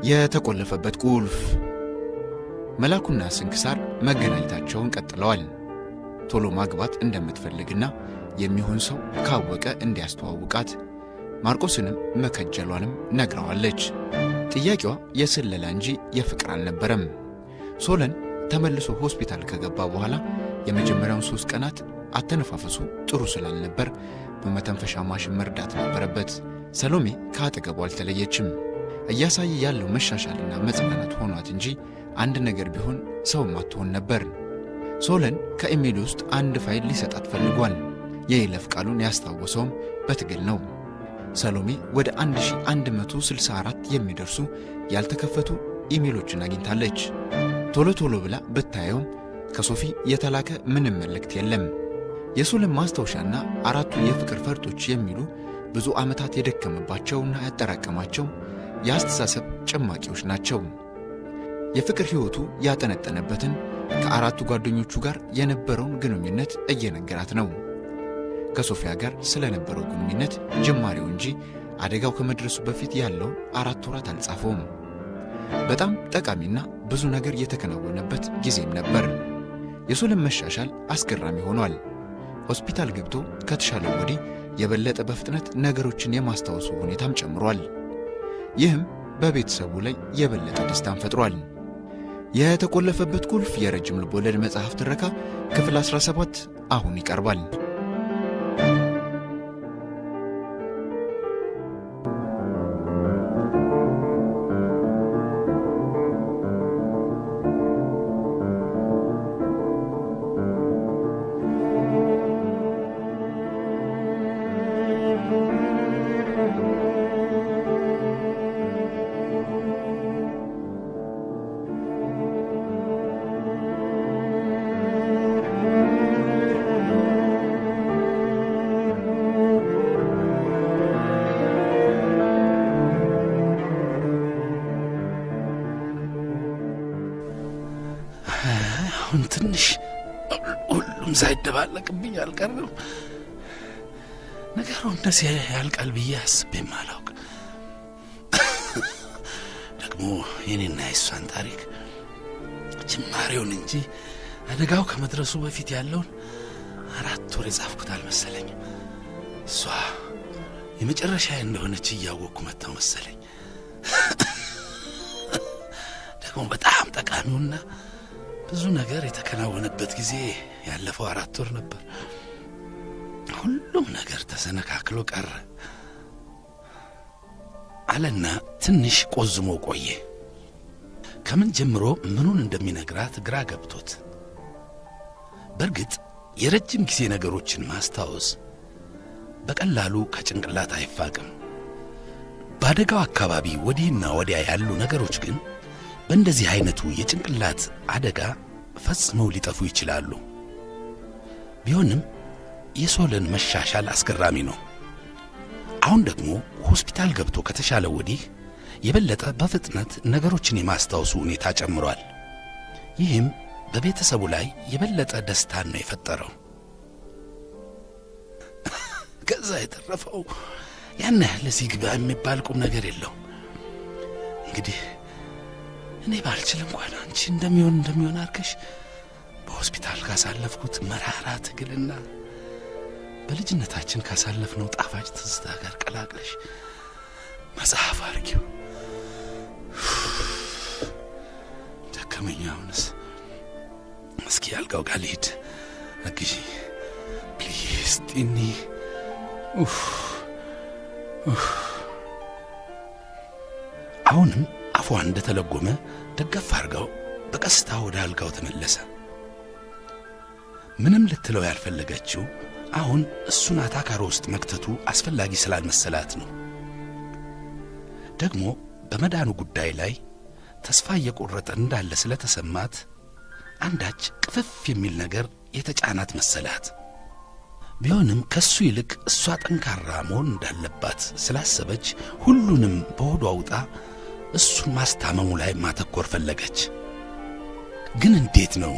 የተቆለፈበት ቁልፍ። መላኩና ስንክሳር መገናኘታቸውን ቀጥለዋል። ቶሎ ማግባት እንደምትፈልግና የሚሆን ሰው ካወቀ እንዲያስተዋውቃት ማርቆስንም መከጀሏንም ነግረዋለች። ጥያቄዋ የስለላ እንጂ የፍቅር አልነበረም። ሶለን ተመልሶ ሆስፒታል ከገባ በኋላ የመጀመሪያውን 3 ቀናት አተነፋፈሱ ጥሩ ስላልነበር በመተንፈሻ ማሽን መርዳት ነበረበት። ሰሎሜ ከአጠገቡ አልተለየችም። እያሳየ ያለው መሻሻልና መጽናናት ሆኗት እንጂ አንድ ነገር ቢሆን ሰው ማትሆን ነበር። ሶለን ከኢሜል ውስጥ አንድ ፋይል ሊሰጣት ፈልጓል። የይለፍ ቃሉን ያስታወሰውም በትግል ነው። ሰሎሜ ወደ 1164 የሚደርሱ ያልተከፈቱ ኢሜሎችን አግኝታለች። ቶሎ ቶሎ ብላ ብታየውም ከሶፊ የተላከ ምንም መልእክት የለም። የሶለን ማስታወሻና 4ቱ የፍቅር ፈርጦች የሚሉ ብዙ ዓመታት የደከመባቸውና ያጠራቀማቸው የአስተሳሰብ ጭማቂዎች ናቸው። የፍቅር ሕይወቱ ያጠነጠነበትን ከ4ቱ ጓደኞቹ ጋር የነበረውን ግንኙነት እየነገራት ነው። ከሶፊያ ጋር ስለነበረው ግንኙነት ጅማሬው እንጂ አደጋው ከመድረሱ በፊት ያለው 4 ወራት አልጻፈውም። በጣም ጠቃሚና ብዙ ነገር የተከናወነበት ጊዜም ነበር። የሶለን መሻሻል አስገራሚ ሆኗል። ሆስፒታል ገብቶ ከተሻለው ወዲህ የበለጠ በፍጥነት ነገሮችን የማስታወሱ ሁኔታም ጨምሯል። ይህም በቤተሰቡ ላይ የበለጠ ደስታን ፈጥሯል። የተቆለፈበት ቁልፍ የረጅም ልቦለድ መጽሐፍ ትረካ ክፍል 17 አሁን ይቀርባል። ትንሽ ሁሉም ሳይደባለቅብኝ አልቀረም። ነገሩ እንደዚህ ያልቃል ብዬ አስቤም አላውቅ። ደግሞ የኔና የሷን ታሪክ ጅማሬውን እንጂ አደጋው ከመድረሱ በፊት ያለውን 4 ወር የጻፍኩት አልመሰለኝ። እሷ የመጨረሻ እንደሆነች እያወቅኩ መጣሁ መሰለኝ። ደግሞ በጣም ጠቃሚውና ብዙ ነገር የተከናወነበት ጊዜ ያለፈው 4 ወር ነበር። ሁሉም ነገር ተሰነካክሎ ቀረ አለና ትንሽ ቆዝሞ ቆየ። ከምን ጀምሮ ምኑን እንደሚነግራት ግራ ገብቶት። በእርግጥ የረጅም ጊዜ ነገሮችን ማስታወስ በቀላሉ ከጭንቅላት አይፋቅም። በአደጋው አካባቢ ወዲህና ወዲያ ያሉ ነገሮች ግን በእንደዚህ አይነቱ የጭንቅላት አደጋ ፈጽመው ሊጠፉ ይችላሉ። ቢሆንም የሶለን መሻሻል አስገራሚ ነው። አሁን ደግሞ ሆስፒታል ገብቶ ከተሻለ ወዲህ የበለጠ በፍጥነት ነገሮችን የማስታወሱ ሁኔታ ጨምሯል። ይህም በቤተሰቡ ላይ የበለጠ ደስታን ነው የፈጠረው። ከዛ የተረፈው ያን ያህል እዚህ ግባ የሚባል ቁም ነገር የለውም። እንግዲህ እኔ ባልችል እንኳን አንቺ እንደሚሆን አድርገሽ በሆስፒታል ካሳለፍኩት መራራ ትግልና በልጅነታችን ካሳለፍነው ጣፋጭ ትዝታ ጋር ቀላቅለሽ መጽሐፍ አድርጊው። ደከመኝ። አሁንስ እስኪ አልጋው ጋር ልሂድ። አግዢ ፕሊዝ ጢኒ። አሁንም አፏ እንደተለጎመ ደገፍ አድርጋው በቀስታ ወደ አልጋው ተመለሰ። ምንም ልትለው ያልፈለገችው አሁን እሱን አታካሮ ውስጥ መክተቱ አስፈላጊ ስላልመሰላት ነው። ደግሞ በመዳኑ ጉዳይ ላይ ተስፋ እየቆረጠ እንዳለ ስለተሰማት አንዳች ቅፍፍ የሚል ነገር የተጫናት መሰላት። ቢሆንም ከሱ ይልቅ እሷ ጠንካራ መሆን እንዳለባት ስላሰበች ሁሉንም በሆዷ አውጣ እሱን ማስታመሙ ላይ ማተኮር ፈለገች። ግን እንዴት ነው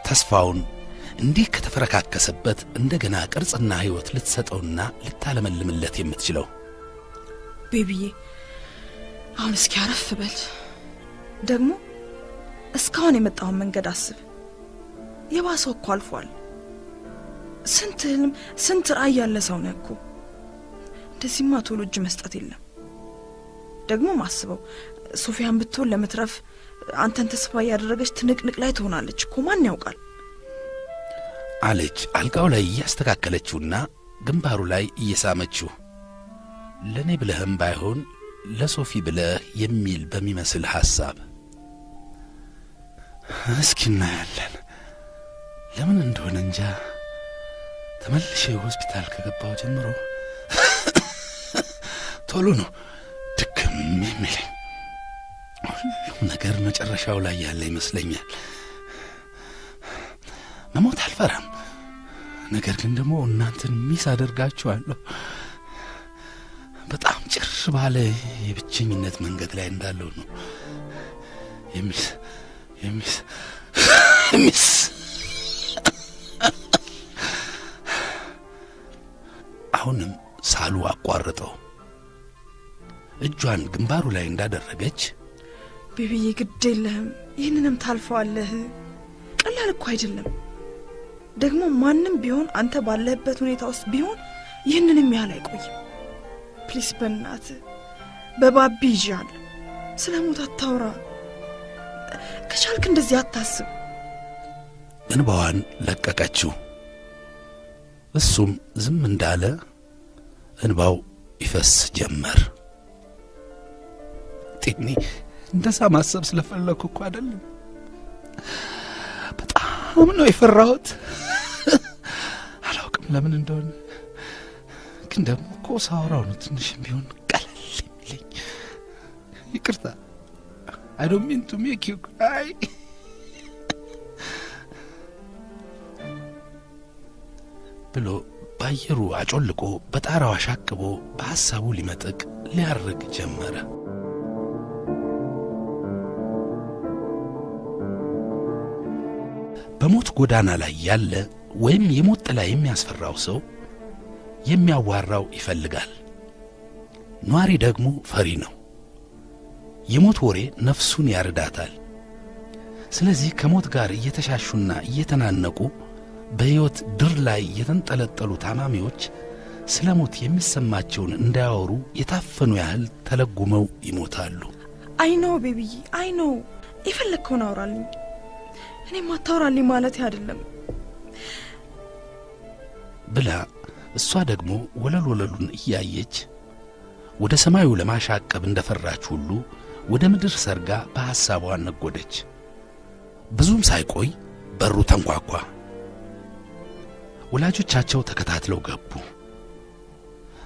ተስፋውን እንዲህ ከተፈረካከሰበት እንደገና ቅርጽና ሕይወት ልትሰጠውና ልታለመልምለት የምትችለው? ቤቢዬ አሁን እስኪ አረፍ በል። ደግሞ እስካሁን የመጣውን መንገድ አስብ። የባሰው እኮ አልፏል። ስንት ህልም ስንት ራዕይ ያለ ሰው ነህ እኮ። እንደዚህማ ቶሎ እጅ መስጠት የለም። ደግሞ ማስበው ሶፊያን ብትሆን ለመትረፍ አንተን ተስፋ ያደረገች ትንቅንቅ ላይ ትሆናለች እኮ ማን ያውቃል አለች አልጋው ላይ እያስተካከለችውና ግንባሩ ላይ እየሳመችው። ለኔ ብለህም ባይሆን ለሶፊ ብለህ የሚል በሚመስል ሐሳብ እስኪ እናያለን። ለምን እንደሆነ እንጃ ተመልሼ ሆስፒታል ከገባው ጀምሮ ቶሎ ነው ድክም የሚለኝ። ሁሉም ነገር መጨረሻው ላይ ያለ ይመስለኛል። መሞት አልፈራም፣ ነገር ግን ደግሞ እናንተን ሚስ አደርጋችኋለሁ። በጣም ጭር ባለ የብቸኝነት መንገድ ላይ እንዳለው ነው የሚስ አሁንም ሳሉ አቋርጠው እጇን ግንባሩ ላይ እንዳደረገች ቤቢዬ ግድ የለህም፣ ይህንንም ታልፈዋለህ። ቀላል እኮ አይደለም። ደግሞ ማንም ቢሆን አንተ ባለህበት ሁኔታ ውስጥ ቢሆን ይህንንም ያህል አይቆይም። ፕሊስ በእናትህ በባቢ ይዣለሁ። ስለ ሞት አታውራ። ከቻልክ እንደዚህ አታስብ። እንባዋን ለቀቀችው። እሱም ዝም እንዳለ እንባው ይፈስ ጀመር። ጤኒ እንደዛ ማሰብ ስለፈለኩ እኮ አይደለም፣ በጣም ነው የፈራሁት። አላውቅም ለምን እንደሆነ፣ ግን ደግሞ እኮ ሳወራው ነው ትንሽም ቢሆን ቀለል የሚለኝ። ይቅርታ I don't mean to make you cry ብሎ ባየሩ አጮልቆ በጣራው አሻቅቦ በሐሳቡ ሊመጥቅ ሊያርግ ጀመረ። በሞት ጎዳና ላይ ያለ ወይም የሞት ጥላ የሚያስፈራው ሰው የሚያዋራው ይፈልጋል። ኗሪ ደግሞ ፈሪ ነው። የሞት ወሬ ነፍሱን ያርዳታል። ስለዚህ ከሞት ጋር እየተሻሹና እየተናነቁ በሕይወት ድር ላይ የተንጠለጠሉ ታማሚዎች ስለ ሞት የሚሰማቸውን እንዳያወሩ የታፈኑ ያህል ተለጉመው ይሞታሉ። አይኖ ቤቢዬ አይኖ፣ የፈለግከውን አውራልኝ። እኔም አታውራልኝ ማለት አይደለም ብላ እሷ ደግሞ ወለል ወለሉን እያየች ወደ ሰማዩ ለማሻቀብ እንደፈራች ሁሉ ወደ ምድር ሰርጋ በሐሳቧ ነጎደች። ብዙም ሳይቆይ በሩ ተንኳኳ። ወላጆቻቸው ተከታትለው ገቡ።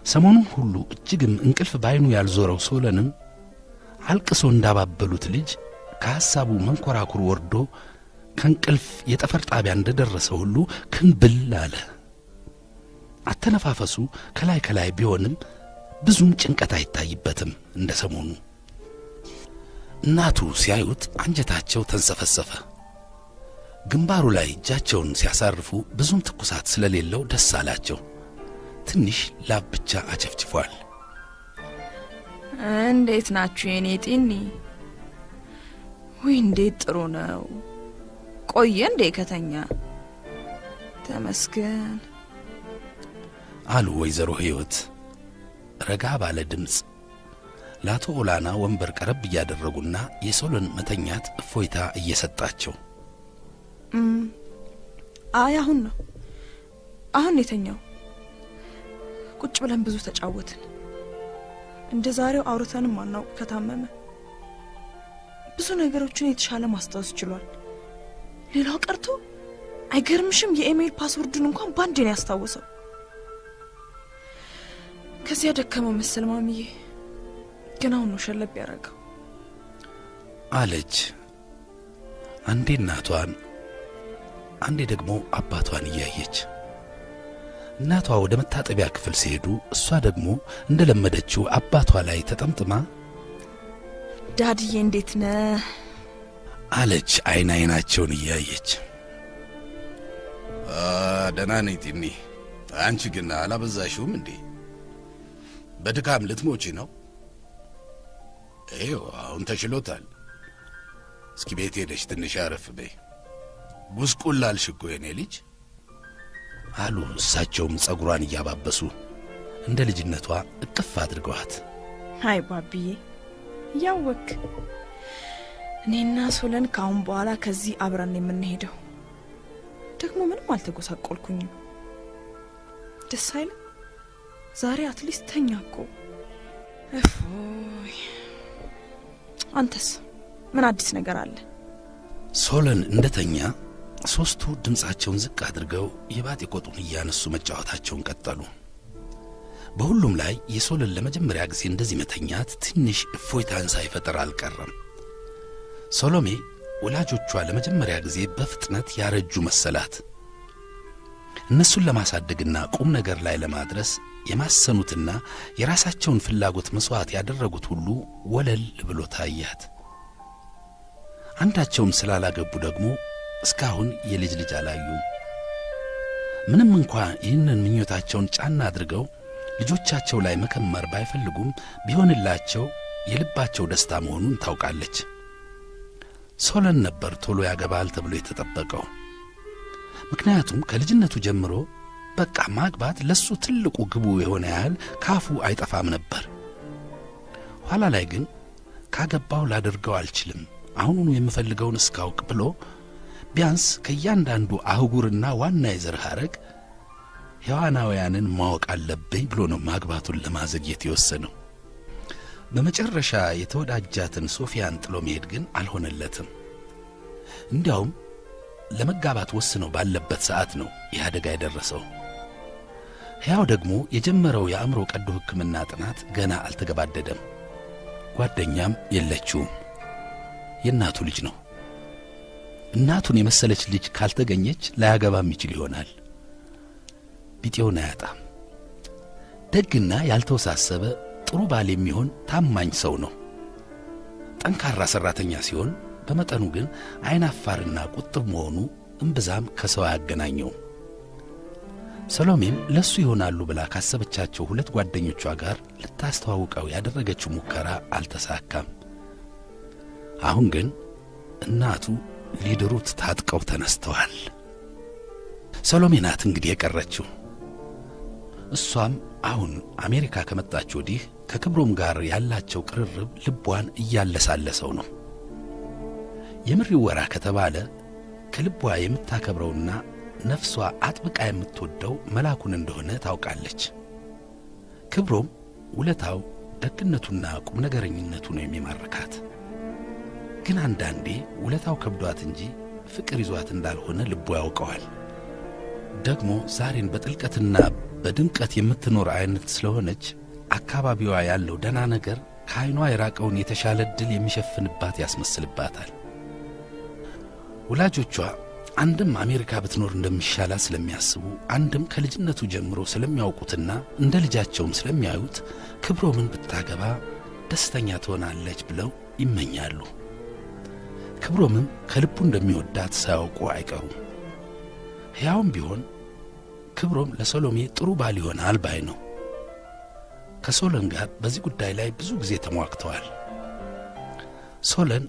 ሰሞኑን ሁሉ እጅግም እንቅልፍ ባይኑ ያልዞረው ሶለንም አልቅሶ እንዳባበሉት ልጅ ከሐሳቡ መንኮራኩር ወርዶ ከእንቅልፍ የጠፈር ጣቢያ እንደደረሰ ሁሉ ክንብል አለ። አተነፋፈሱ ከላይ ከላይ ቢሆንም ብዙም ጭንቀት አይታይበትም እንደ ሰሞኑ። እናቱ ሲያዩት አንጀታቸው ተንሰፈሰፈ። ግንባሩ ላይ እጃቸውን ሲያሳርፉ ብዙም ትኩሳት ስለሌለው ደስ አላቸው። ትንሽ ላብ ብቻ አጨፍጭፏል። እንዴት ናችሁ የኔ ጤኒ? ወይ እንዴት ጥሩ ነው። ቆየ እንዴ ከተኛ? ተመስገን አሉ ወይዘሮ ሕይወት ረጋ ባለ ድምፅ ለአቶ ኦላና ወንበር ቀረብ እያደረጉና የሶሎን መተኛት እፎይታ እየሰጣቸው። አይ አሁን ነው የተኛው። ቁጭ ብለን ብዙ ተጫወትን። እንደ ዛሬው አውርተንም አናውቅ። ከታመመ ብዙ ነገሮችን የተሻለ ማስታወስ ችሏል። ሌላው ቀርቶ አይገርምሽም? የኢሜል ፓስወርዱን እንኳን ባንዴ ነው ያስታወሰው። ከዚያ ደከመው መሰል ማሚዬ፣ ግን አሁን ነው ሸለብ ያደረገው አለች። አንዴ እናቷን አንዴ ደግሞ አባቷን እያየች። እናቷ ወደ መታጠቢያ ክፍል ሲሄዱ እሷ ደግሞ እንደለመደችው አባቷ ላይ ተጠምጥማ ዳድዬ እንዴት ነህ አለች አይናቸውን እያየች። ደህና ነኝ ቲኒ፣ አንቺ ግን አላበዛሽውም እንዴ? በድካም ልትሞቺ ነው? ይኸው አሁን ተሽሎታል እስኪ ቤት ሄደሽ ትንሽ አረፍ በይ። ጉስቁላልሽ እኮ የኔ ልጅ አሉ እሳቸውም ጸጉሯን እያባበሱ እንደ ልጅነቷ እቅፍ አድርገዋት። አይ ባቢዬ ያወክ እኔና ሶለን ካሁን በኋላ ከዚህ አብረን የምንሄደው ደግሞ ምንም አልተጎሳቆልኩኝም። ደስ አይል ዛሬ አትሊስት ተኛኮ። እፎይ አንተስ ምን አዲስ ነገር አለ? ሶለን እንደተኛ ሶስቱ ድምጻቸውን ዝቅ አድርገው የባጤ ቆጡን እያነሱ መጫወታቸውን ቀጠሉ። በሁሉም ላይ የሶለን ለመጀመሪያ ጊዜ እንደዚህ መተኛት ትንሽ እፎይታን ሳይፈጠር አልቀረም። ሶሎሜ ወላጆቿ ለመጀመሪያ ጊዜ በፍጥነት ያረጁ መሰላት። እነሱን ለማሳደግና ቁም ነገር ላይ ለማድረስ የማሰኑትና የራሳቸውን ፍላጎት መስዋዕት ያደረጉት ሁሉ ወለል ብሎ ታያት። አንዳቸውም ስላላገቡ ደግሞ እስካሁን የልጅ ልጅ አላዩም። ምንም እንኳን ይህንን ምኞታቸውን ጫና አድርገው ልጆቻቸው ላይ መከመር ባይፈልጉም ቢሆንላቸው የልባቸው ደስታ መሆኑን ታውቃለች። ሶለን ነበር ቶሎ ያገባል ተብሎ የተጠበቀው። ምክንያቱም ከልጅነቱ ጀምሮ በቃ ማግባት ለሱ ትልቁ ግቡ የሆነ ያህል ካፉ አይጠፋም ነበር። ኋላ ላይ ግን ካገባው ላደርገው አልችልም፣ አሁኑኑ የምፈልገውን እስካውቅ ብሎ ቢያንስ ከያንዳንዱ አህጉርና ዋና የዘር ሐረግ ሕያዋናውያንን ማወቅ አለብኝ ብሎ ነው ማግባቱን ለማዘግየት የወሰነው። በመጨረሻ የተወዳጃትን ሶፊያን ጥሎ መሄድ ግን አልሆነለትም። እንዲያውም ለመጋባት ወስነው ባለበት ሰዓት ነው ይህ አደጋ የደረሰው። ሕያው ደግሞ የጀመረው የአእምሮ ቀዶ ሕክምና ጥናት ገና አልተገባደደም። ጓደኛም የለችውም። የእናቱ ልጅ ነው። እናቱን የመሰለች ልጅ ካልተገኘች ላያገባም ይችል ይሆናል። ቢጤውን አያጣም። ደግና ያልተወሳሰበ ጥሩ ባል የሚሆን ታማኝ ሰው ነው። ጠንካራ ሰራተኛ ሲሆን በመጠኑ ግን አይናፋርና ቁጥብ መሆኑ እምብዛም ከሰው አያገናኘው። ሰሎሜም ለሱ ይሆናሉ ብላ ካሰበቻቸው ሁለት ጓደኞቿ ጋር ልታስተዋውቀው ያደረገችው ሙከራ አልተሳካም። አሁን ግን እናቱ ሊድሩት ታጥቀው ተነስተዋል። ሰሎሜ ናት እንግዲህ የቀረችው። እሷም አሁን አሜሪካ ከመጣች ወዲህ ከክብሮም ጋር ያላቸው ቅርርብ ልቧን እያለሳለሰው ነው። የምሪው ወራ ከተባለ ከልቧ የምታከብረውና ነፍሷ አጥብቃ የምትወደው መላኩን እንደሆነ ታውቃለች። ክብሮም ውለታው ደግነቱና ቁም ነገረኝነቱ ነው የሚማርካት። ግን አንዳንዴ ውለታው ከብዷት እንጂ ፍቅር ይዟት እንዳልሆነ ልቧ ያውቀዋል። ደግሞ ዛሬን በጥልቀትና በድምቀት የምትኖር አይነት ስለሆነች አካባቢዋ ያለው ደና ነገር ከዓይኗ የራቀውን የተሻለ ድል የሚሸፍንባት ያስመስልባታል። ወላጆቿ አንድም አሜሪካ ብትኖር እንደሚሻላት ስለሚያስቡ፣ አንድም ከልጅነቱ ጀምሮ ስለሚያውቁትና እንደ ልጃቸውም ስለሚያዩት ክብሮምን ብታገባ ደስተኛ ትሆናለች ብለው ይመኛሉ። ክብሮምም ከልቡ እንደሚወዳት ሳያውቁ አይቀሩም። ሕያውም ቢሆን ክብሮም ለሰሎሜ ጥሩ ባል ይሆናል ባይ ነው። ከሶለን ጋር በዚህ ጉዳይ ላይ ብዙ ጊዜ ተሟግተዋል። ሶለን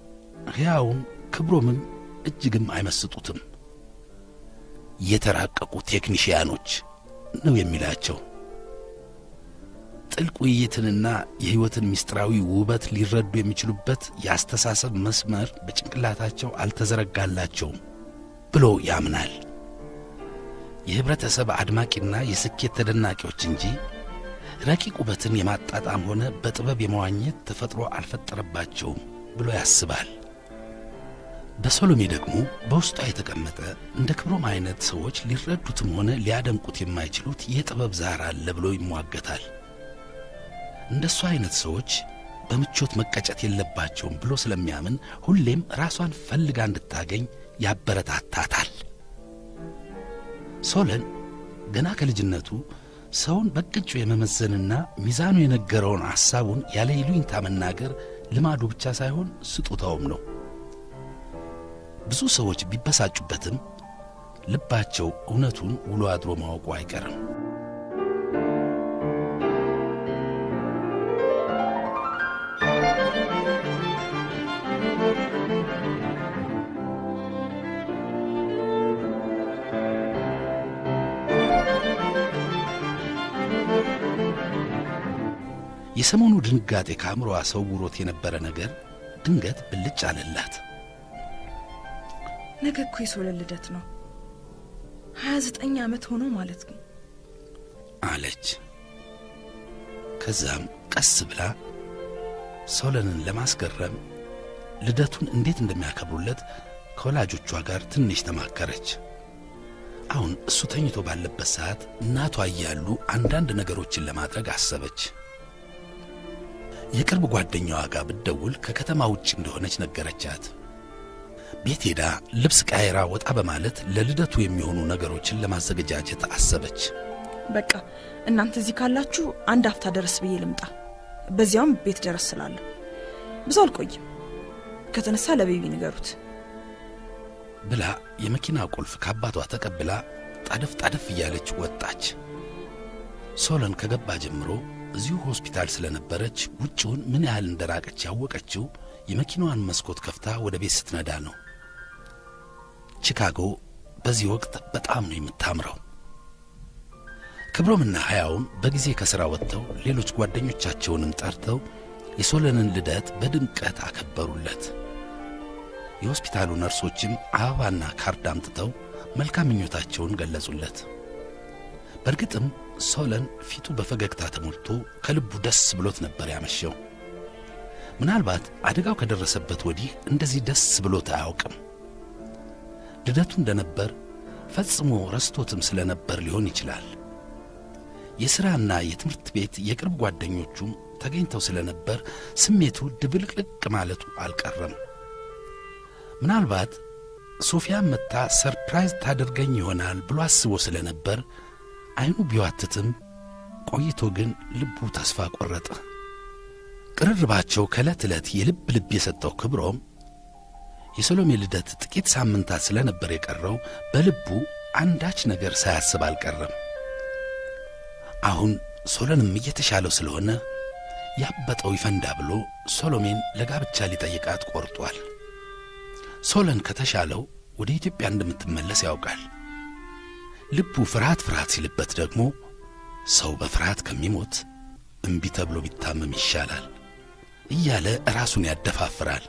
ሕያውም ክብሮምም እጅግም አይመስጡትም። የተራቀቁ ቴክኒሽያኖች ነው የሚላቸው። ጥልቅ ውይይትንና የሕይወትን ምስጢራዊ ውበት ሊረዱ የሚችሉበት የአስተሳሰብ መስመር በጭንቅላታቸው አልተዘረጋላቸውም ብሎ ያምናል። የህብረተሰብ አድማቂና የስኬት ተደናቂዎች እንጂ ረቂቅ ውበትን የማጣጣም ሆነ በጥበብ የመዋኘት ተፈጥሮ አልፈጠረባቸውም ብሎ ያስባል። በሰሎሜ ደግሞ በውስጧ የተቀመጠ እንደ ክብሮም አይነት ሰዎች ሊረዱትም ሆነ ሊያደንቁት የማይችሉት የጥበብ ዛር አለ ብሎ ይሟገታል። እንደሱ አይነት ሰዎች በምቾት መቀጨት የለባቸውም ብሎ ስለሚያምን ሁሌም ራሷን ፈልጋ እንድታገኝ ያበረታታታል። ሶለን ገና ከልጅነቱ ሰውን በቅጩ የመመዘንና ሚዛኑ የነገረውን ሐሳቡን ያለ ይሉኝታ መናገር ልማዱ ብቻ ሳይሆን ስጦታውም ነው። ብዙ ሰዎች ቢበሳጩበትም ልባቸው እውነቱን ውሎ አድሮ ማወቁ አይቀርም። የሰሞኑ ድንጋጤ ከአእምሮዋ ሰውሮት የነበረ ነገር ድንገት ብልጭ አለላት። ነገ እኮ የሶለን ልደት ነው። 29 ዓመት ሆኖ ማለት ነው አለች። ከዛም ቀስ ብላ ሶለንን ለማስገረም ልደቱን እንዴት እንደሚያከብሩለት ከወላጆቿ ጋር ትንሽ ተማከረች። አሁን እሱ ተኝቶ ባለበት ሰዓት እናቷ እያሉ አንዳንድ ነገሮችን ለማድረግ አሰበች። የቅርብ ጓደኛዋ ጋር ብትደውል ከከተማ ውጭ እንደሆነች ነገረቻት። ቤት ሄዳ ልብስ ቀይራ ወጣ በማለት ለልደቱ የሚሆኑ ነገሮችን ለማዘጋጀት አሰበች። በቃ እናንተ እዚህ ካላችሁ አንድ አፍታ ደረስ ብዬ ልምጣ፣ በዚያውም ቤት ደረስ ስላለሁ ብዙ አልቆይም፣ ከተነሳ ለቤቢ ንገሩት ብላ የመኪና ቁልፍ ከአባቷ ተቀብላ ጣደፍ እያለች ወጣች። ሶለን ከገባ ጀምሮ እዚሁ ሆስፒታል ስለነበረች ውጭውን ምን ያህል እንደራቀች ያወቀችው የመኪናዋን መስኮት ከፍታ ወደ ቤት ስትነዳ ነው። ቺካጎ በዚህ ወቅት በጣም ነው የምታምረው። ክብሮምና ሀያውም በጊዜ ከሥራ ወጥተው ሌሎች ጓደኞቻቸውንም ጠርተው የሶለንን ልደት በድምቀት አከበሩለት። የሆስፒታሉ ነርሶችም አበባና ካርድ አምጥተው መልካም ምኞታቸውን ገለጹለት። በእርግጥም ሶለን ፊቱ በፈገግታ ተሞልቶ ከልቡ ደስ ብሎት ነበር ያመሸው። ምናልባት አደጋው ከደረሰበት ወዲህ እንደዚህ ደስ ብሎት አያውቅም። ልደቱ እንደነበር ፈጽሞ ረስቶትም ስለነበር ሊሆን ይችላል። የሥራና የትምህርት ቤት የቅርብ ጓደኞቹም ተገኝተው ስለነበር ስሜቱ ድብልቅልቅ ማለቱ አልቀረም። ምናልባት ሶፊያን መታ ሰርፕራይዝ ታደርገኝ ይሆናል ብሎ አስቦ ስለነበር አይኑ ቢዋትትም ቆይቶ ግን ልቡ ተስፋ ቆረጠ። ቅርርባቸው ከዕለት ዕለት የልብ የሰጠው ክብሮም የሰሎሜ ልደት ጥቂት ሳምንታት ስለነበር የቀረው በልቡ አንዳች ነገር ሳያስብ አልቀረም። አሁን ሶለንም እየተሻለው ስለሆነ ያበጠው ይፈንዳ ብሎ ሰሎሜን ለጋብቻ ሊጠይቃት ቆርጧል። ሶለን ከተሻለው ወደ ኢትዮጵያ እንደምትመለስ ያውቃል። ልቡ ፍርሃት ሲልበት ደግሞ ሰው በፍርሃት ከሚሞት እምቢ ተብሎ ቢታመም ይሻላል እያለ ራሱን ያደፋፍራል።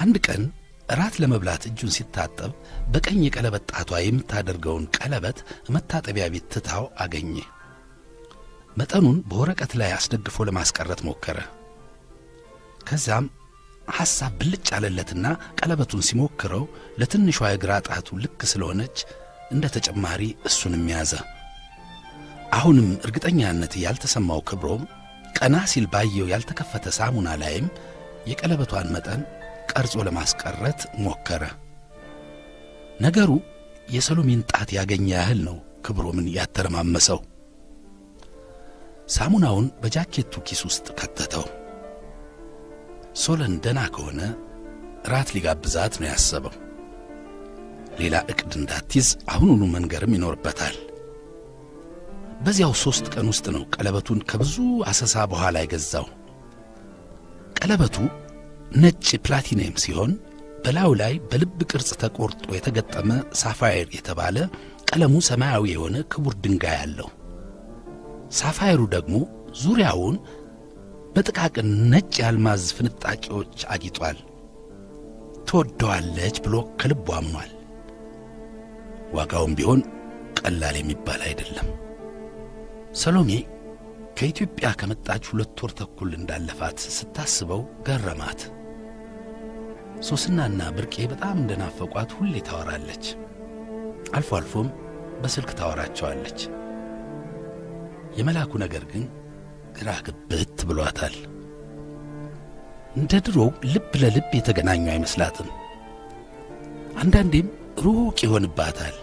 አንድ ቀን ራት ለመብላት እጁን ሲታጠብ በቀኝ የቀለበት ጣቷ የምታደርገውን ቀለበት መታጠቢያ ቤት ትታው አገኘ። መጠኑን በወረቀት ላይ አስደግፎ ለማስቀረት ሞከረ። ከዛም ሐሳብ ብልጭ አለለትና ቀለበቱን ሲሞክረው ለትንሿ የግራ ጣቱ ልክ ስለሆነች እንደ ተጨማሪ እሱንም ያዘ። አሁንም እርግጠኛነት ያልተሰማው ክብሮም ቀና ሲል ባየው ያልተከፈተ ሳሙና ላይም የቀለበቷን መጠን ቀርጾ ለማስቀረት ሞከረ። ነገሩ የሰሎሜን ጣት ያገኘ ያህል ነው ክብሮምን ያተረማመሰው። ሳሙናውን በጃኬቱ ኪስ ውስጥ ከተተው። ሶለን ደና ከሆነ ራት ሊጋብዛት ነው ያሰበው። ሌላ እቅድ እንዳትይዝ አሁኑኑ መንገርም ይኖርበታል። በዚያው 3 ቀን ውስጥ ነው ቀለበቱን ከብዙ አሰሳ በኋላ የገዛው። ቀለበቱ ነጭ ፕላቲኒየም ሲሆን በላዩ ላይ በልብ ቅርጽ ተቆርጦ የተገጠመ ሳፋየር የተባለ ቀለሙ ሰማያዊ የሆነ ክቡር ድንጋይ አለው። ሳፋየሩ ደግሞ ዙሪያውን በጥቃቅን ነጭ የአልማዝ ፍንጣቂዎች አጊጧል። ትወደዋለች ብሎ ከልቡ አምኗል። ዋጋውም ቢሆን ቀላል የሚባል አይደለም። ሰሎሜ ከኢትዮጵያ ከመጣች 2 ወር ተኩል እንዳለፋት ስታስበው ገረማት። ሶስናና ብርቄ በጣም እንደናፈቋት ሁሌ ታወራለች። አልፎ አልፎም በስልክ ታወራቸዋለች። የመላኩ ነገር ግን ግራ ግብት ብሏታል። እንደ ድሮው ልብ ለልብ የተገናኙ አይመስላትም። አንዳንዴም ሩቅ ይሆንባታል።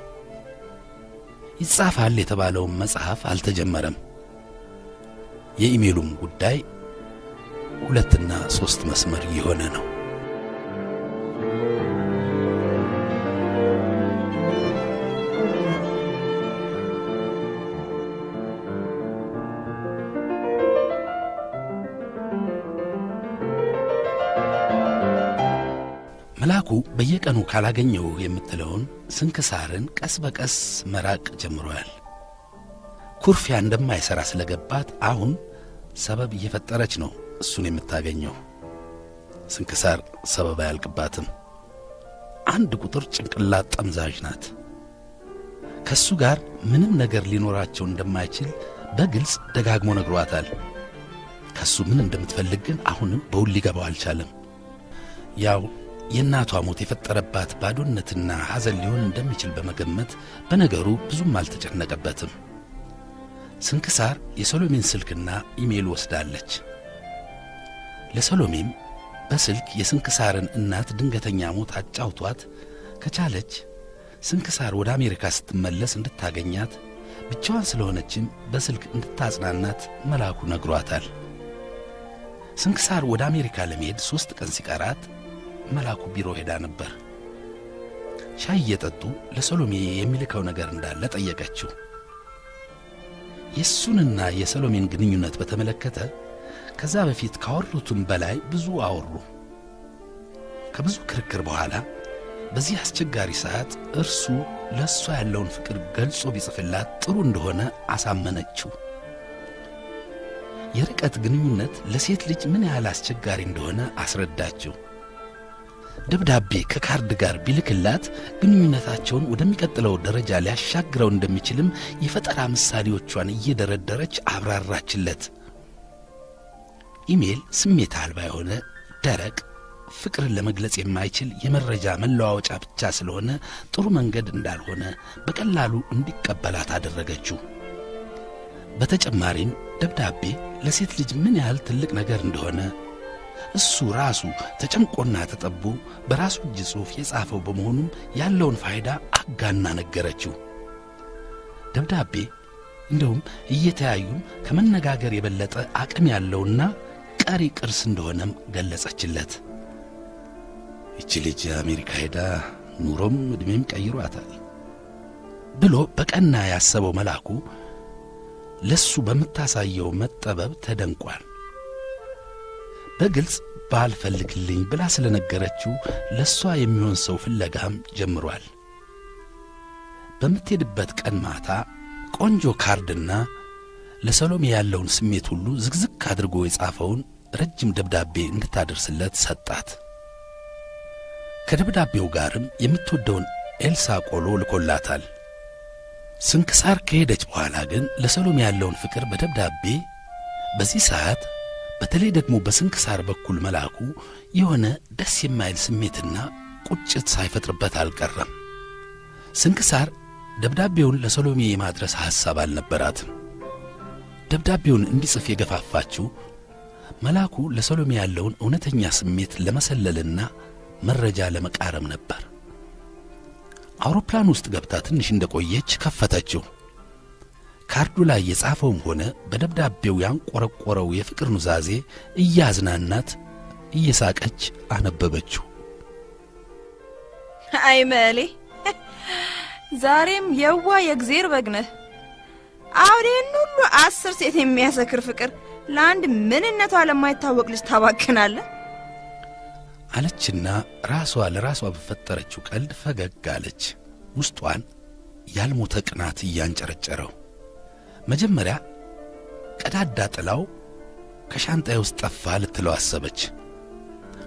ይጻፋል የተባለውን መጽሐፍ አልተጀመረም። የኢሜሉም ጉዳይ 2 እና 3 መስመር የሆነ ነው። መላኩ በየቀኑ ካላገኘው የምትለውን ስንክሳርን ቀስ በቀስ መራቅ ጀምሯል። ኩርፊያ እንደማይሰራ ስለገባት አሁን ሰበብ እየፈጠረች ነው እሱን የምታገኘው። ስንክሳር ሰበብ አያልቅባትም። አንድ ቁጥር ጭንቅላት ጠምዛዥ ናት። ከሱ ጋር ምንም ነገር ሊኖራቸው እንደማይችል በግልጽ ደጋግሞ ነግሯታል። ከሱ ምን እንደምትፈልግ ግን አሁንም በውል ሊገባው አልቻለም። ያው የእናቷ ሞት የፈጠረባት ባዶነትና ሐዘን ሊሆን እንደሚችል በመገመት በነገሩ ብዙም አልተጨነቀበትም። ስንክሳር የሰሎሜን ስልክና ኢሜል ወስዳለች። ለሰሎሜም በስልክ የስንክሳርን እናት ድንገተኛ ሞት አጫውቷት ከቻለች ስንክሳር ወደ አሜሪካ ስትመለስ እንድታገኛት ብቻዋን ስለሆነችም በስልክ እንድታጽናናት መልአኩ ነግሯታል። ስንክሳር ወደ አሜሪካ ለመሄድ 3 ቀን ሲቀራት መልአኩ ቢሮ ሄዳ ነበር። ሻይ እየጠጡ ለሰሎሜ የሚልከው ነገር እንዳለ ጠየቀችው። የሱንና የሰሎሜን ግንኙነት በተመለከተ ከዛ በፊት ካወሩትም በላይ ብዙ አወሩ። ከብዙ ክርክር በኋላ በዚህ አስቸጋሪ ሰዓት እርሱ ለሷ ያለውን ፍቅር ገልጾ ቢጽፍላት ጥሩ እንደሆነ አሳመነችው። የርቀት ግንኙነት ለሴት ልጅ ምን ያህል አስቸጋሪ እንደሆነ አስረዳችው። ደብዳቤ ከካርድ ጋር ቢልክላት ግንኙነታቸውን ወደሚቀጥለው ደረጃ ሊያሻግረው እንደሚችልም የፈጠራ ምሳሌዎቿን እየደረደረች አብራራችለት። ኢሜል ስሜት አልባ የሆነ ደረቅ ፍቅርን ለመግለጽ የማይችል የመረጃ መለዋወጫ ብቻ ስለሆነ ጥሩ መንገድ እንዳልሆነ በቀላሉ እንዲቀበላት አደረገችው። በተጨማሪም ደብዳቤ ለሴት ልጅ ምን ያህል ትልቅ ነገር እንደሆነ እሱ ራሱ ተጨንቆና ተጠቦ በራሱ እጅ ጽሑፍ የጻፈው በመሆኑም ያለውን ፋይዳ አጋና ነገረችው። ደብዳቤ እንደውም እየተያዩም ከመነጋገር የበለጠ አቅም ያለውና ቀሪ ቅርስ እንደሆነም ገለጸችለት። እቺ ልጅ አሜሪካ ሄዳ ኑሮም እድሜም ቀይሯታል ብሎ በቀና ያሰበው መልአኩ ለሱ በመታሳየው መጠበብ ተደንቋል። በግልጽ ባል ፈልግልኝ ብላ ስለነገረችው ለሷ የሚሆን ሰው ፍለጋም ጀምሯል። በምትሄድበት ቀን ማታ ቆንጆ ካርድና ለሰሎሜ ያለውን ስሜት ሁሉ ዝግዝግ አድርጎ የጻፈውን ረጅም ደብዳቤ እንድታደርስለት ሰጣት። ከደብዳቤው ጋርም የምትወደውን ኤልሳ ቆሎ ልኮላታል። ስንክሳር ከሄደች በኋላ ግን ለሰሎሜ ያለውን ፍቅር በደብዳቤ በዚህ ሰዓት በተለይ ደግሞ በስንክሳር በኩል መልአኩ የሆነ ደስ የማይል ስሜትና ቁጭት ሳይፈጥርበት አልቀረም። ስንክሳር ደብዳቤውን ለሰሎሜ የማድረስ ሐሳብ አልነበራትም። ደብዳቤውን እንዲጽፍ የገፋፋችው መልአኩ ለሰሎሜ ያለውን እውነተኛ ስሜት ለመሰለልና መረጃ ለመቃረም ነበር። አውሮፕላን ውስጥ ገብታ ትንሽ እንደቆየች ከፈተችው። ካርዱ ላይ የጻፈውም ሆነ በደብዳቤው ያንቆረቆረው የፍቅር ኑዛዜ እያዝናናት እየሳቀች አነበበችው። አይ መሌ ዛሬም የዋ የእግዚአብሔር በግነህ አውዴን ሁሉ 10 ሴት የሚያሰክር ፍቅር ለአንድ ምንነቷ ለማይታወቅ ልጅ ታባክናለህ አለችና ራሷ ለራሷ በፈጠረችው ቀልድ ፈገግ አለች። ውስጧን ያልሞተ ቅናት እያንጨረጨረው መጀመሪያ ቀዳዳ ጥላው ከሻንጣዬ ውስጥ ጠፋ ልትለው አሰበች።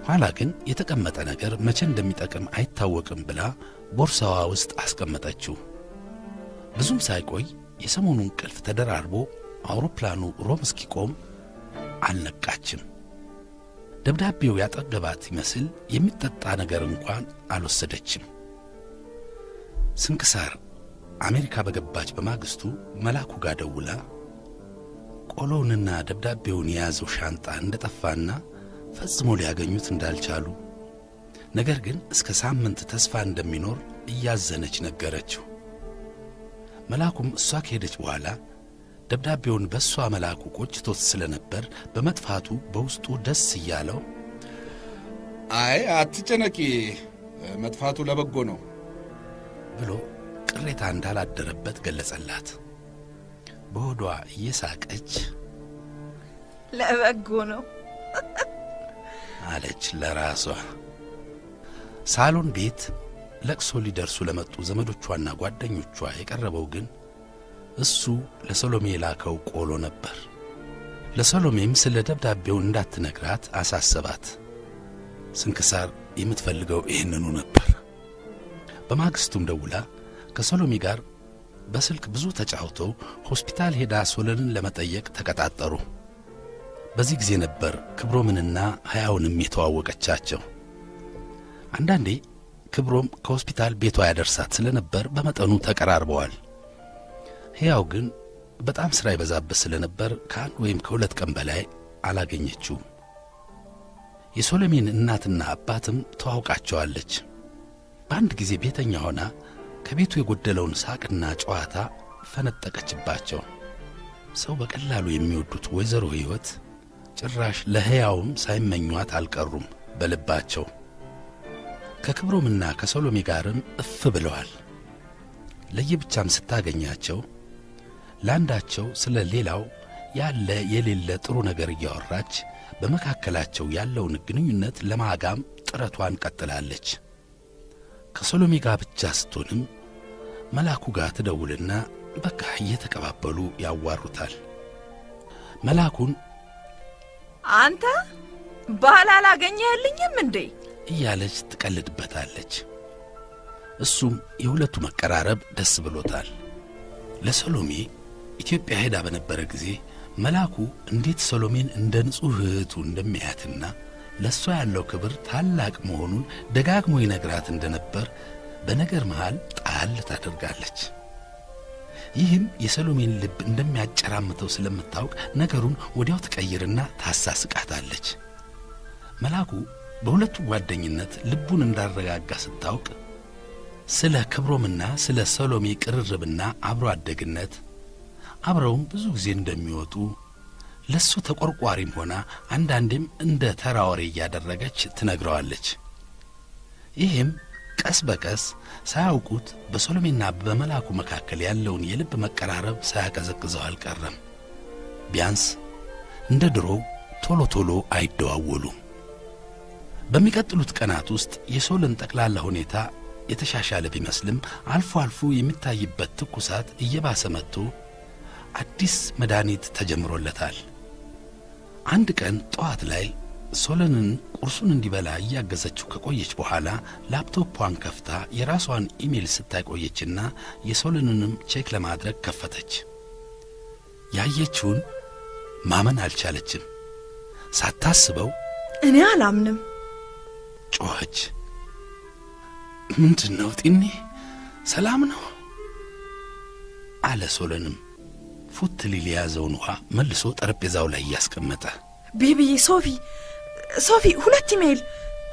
ኋላ ግን የተቀመጠ ነገር መቼ እንደሚጠቅም አይታወቅም ብላ ቦርሳዋ ውስጥ አስቀመጠችው። ብዙም ሳይቆይ የሰሞኑን ቅልፍ ተደራርቦ አውሮፕላኑ ሮም እስኪቆም አልነቃችም። ደብዳቤው ያጠገባት ይመስል የሚጠጣ ነገር እንኳን አልወሰደችም። ስንክሳር አሜሪካ በገባች በማግስቱ መልአኩ ጋር ደውላ ቆሎውንና ደብዳቤውን የያዘው ሻንጣ እንደጠፋና ፈጽሞ ሊያገኙት እንዳልቻሉ፣ ነገር ግን እስከ ሳምንት ተስፋ እንደሚኖር እያዘነች ነገረችው። መልአኩም እሷ ከሄደች በኋላ ደብዳቤውን በሷ መልአኩ ቆጭቶት ስለነበር በመጥፋቱ በውስጡ ደስ እያለው አይ አትጨነቂ፣ መጥፋቱ ለበጎ ነው ብሎ ቅሬታ እንዳላደረበት ገለጸላት። በሆዷ እየሳቀች ለበጎ ነው አለች ለራሷ። ሳሎን ቤት ለቅሶ ሊደርሱ ለመጡ ዘመዶቿና ጓደኞቿ የቀረበው ግን እሱ ለሰሎሜ የላከው ቆሎ ነበር። ለሰሎሜም ስለ ደብዳቤው እንዳትነግራት አሳሰባት። ስንክሳር የምትፈልገው ይህንኑ ነበር። በማግስቱም ደውላ ከሰሎሜ ጋር በስልክ ብዙ ተጫውተው ሆስፒታል ሄዳ ሶለንን ለመጠየቅ ተቀጣጠሩ። በዚህ ጊዜ ነበር ክብሮምንና ሕያውንም የተዋወቀቻቸው። አንዳንዴ ክብሮም ከሆስፒታል ቤቷ ያደርሳት ስለነበር በመጠኑ ተቀራርበዋል። ሕያው ግን በጣም ሥራ ይበዛበት ስለነበር ከአንድ ወይም ከሁለት ቀን በላይ አላገኘችውም። የሶሎሜን እናትና አባትም ተዋውቃቸዋለች። በአንድ ጊዜ ቤተኛ ሆና ከቤቱ የጎደለውን ሳቅና ጨዋታ ፈነጠቀችባቸው። ሰው በቀላሉ የሚወዱት ወይዘሮ ሕይወት ጭራሽ ለሕያውም ሳይመኟት አልቀሩም በልባቸው። ከክብሮምና ከሰሎሜ ጋርም እፍ ብለዋል። ለየብቻም ስታገኛቸው ለአንዳቸው ስለ ሌላው ያለ የሌለ ጥሩ ነገር እያወራች በመካከላቸው ያለውን ግንኙነት ለማጋም ጥረቷን ቀጥላለች። ከሰሎሜ ጋር ብቻ ስትሆንም መላኩ ጋር ትደውልና በቃ እየተቀባበሉ ያዋሩታል። መላኩን አንተ ባል አላገኘህልኝም እንዴ እያለች ትቀልድበታለች። እሱም የሁለቱ መቀራረብ ደስ ብሎታል። ለሰሎሜ ኢትዮጵያ ሄዳ በነበረ ጊዜ መላኩ እንዴት ሰሎሜን እንደ ንጹሕ እህቱ እንደሚያያትና ለሷ ያለው ክብር ታላቅ መሆኑን ደጋግሞ ይነግራት እንደነበር በነገር መሃል ጣል ታደርጋለች። ይህም የሰሎሜን ልብ እንደሚያጨራምተው ስለምታውቅ ነገሩን ወዲያው ትቀይርና ታሳስቃታለች። መላኩ በሁለቱ ጓደኝነት ልቡን እንዳረጋጋ ስታውቅ ስለ ክብሮምና ስለ ሰሎሜ ቅርርብና አብሮ አደግነት አብረውም ብዙ ጊዜ እንደሚወጡ ለሱ ተቆርቋሪም ሆና አንዳንዴም እንደ ተራወሬ እያደረገች ትነግረዋለች። ይህም ቀስ በቀስ ሳያውቁት በሰሎሜና በመላኩ መካከል ያለውን የልብ መቀራረብ ሳያቀዘቅዘው አልቀረም። ቢያንስ እንደ ድሮው ቶሎ ቶሎ አይደዋወሉም። በሚቀጥሉት ቀናት ውስጥ የሶለን ጠቅላላ ሁኔታ የተሻሻለ ቢመስልም አልፎ አልፎ የሚታይበት ትኩሳት እየባሰ መጥቶ አዲስ መድኃኒት ተጀምሮለታል። አንድ ቀን ጠዋት ላይ ሶለንን ቁርሱን እንዲበላ እያገዘችው ከቆየች በኋላ ላፕቶፑን ከፍታ የራሷን ኢሜል ስታይ ቆየችና የሶለንንም ቼክ ለማድረግ ከፈተች። ያየችውን ማመን አልቻለችም። ሳታስበው እኔ አላምንም ጮኸች። ምንድነው ጢኒ? ሰላም ነው አለ ሶለንም ፉት ሊል የያዘውን ውሃ መልሶ ጠረጴዛው ላይ ያስቀመጠ። ቤቢዬ ሶፊ 2 ኢሜል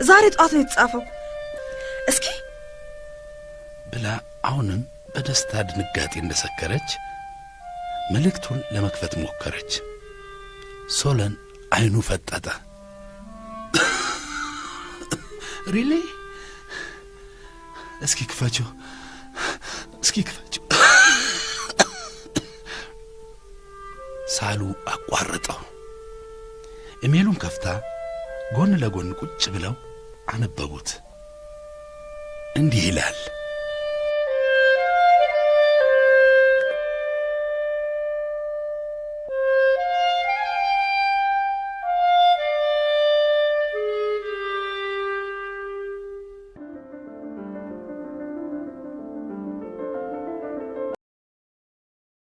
ዛሬ ጠዋት ነው የተጻፈው። እስኪ ብላ አሁንም በደስታ ድንጋጤ እንደሰከረች መልእክቱን ለመክፈት ሞከረች። ሶለን አይኑ ፈጠጠ። ሪሊ? እስኪ ክፈችው። ሳሉ አቋረጠው። ኢሜሉን ከፍታ ጎን ለጎን ቁጭ ብለው አነበቡት። እንዲህ ይላል።